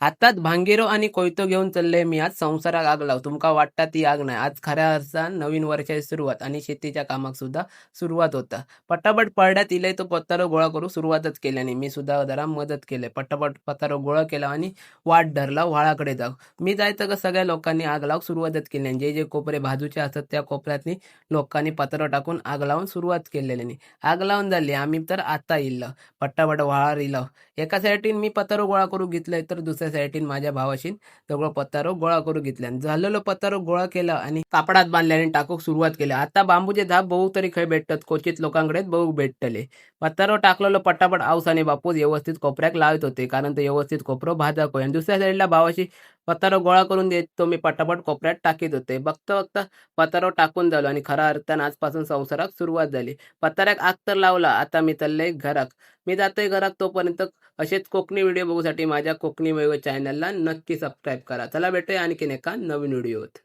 हातात भांगेरो आणि कोयतो घेऊन चालले मी आज संसाराक आग लाव. तुमका वाटता ती आग नाही. आज खऱ्या अर्थान नवीन वर्षाची सुरुवात आणि शेतीच्या कामाक सुद्धा सुरुवात होता. पटापट पडड्यात इलय तो पत्तारो गोळा करू सुरुवातच केल्याने मी सुद्धा जरा मदत केले. पटापट पत्तारो गोळा केला आणि वाट धरला व्हाळाकडे जाऊ. मी जायचं का सगळ्या लोकांनी आग लावूक सुरुवातच केली. जे जे कोपरे बाजूचे असतात त्या कोपऱ्यातनी लोकांनी पत्रा टाकून आग लावून सुरुवात केलेली. आग लावून झाली. आम्ही तर आता इल्ल. पटापट व्हाळार इलो. एका साईडीन मी पतारो गोळा करू घेतलंय तर दुसऱ्या साईडीन माझ्या भावाशीन सगळं पतारो गोळा करू घेतल्यान झालेलो पतारो गोळा केला आणि कापडात बांधल्याने टाकूक सुरुवात केली. आता बांबूचे धाप बहु तरी खंय भेटतात, क्वचित लोकांकडेच बहु भेटतले. पतारो टाकलेलो पटापट आऊस आणि बापूस व्यवस्थित कोपऱ्याक लावत होते, कारण ते व्यवस्थित कोपरो भाजक होय. आणि दुसऱ्या साईडला भावाशी पतारो गोळा करून देत तो मी पटापट कोपऱ्यात टाकीत होते. बघता बघता पतारो टाकून झालो आणि खऱ्या अर्थानं आजपासून संसाराक सुरुवात झाली. पताऱ्याक आग तर लावला, आता मी चाललंय घराक. मी जातोय घरात, तोपर्यंत असेच कोकणी व्हिडिओ बघूसाठी माझ्या कोकणी वैव चॅनलला नक्की सबस्क्राईब करा. चला भेटूया आणखीन एका नवीन व्हिडिओत.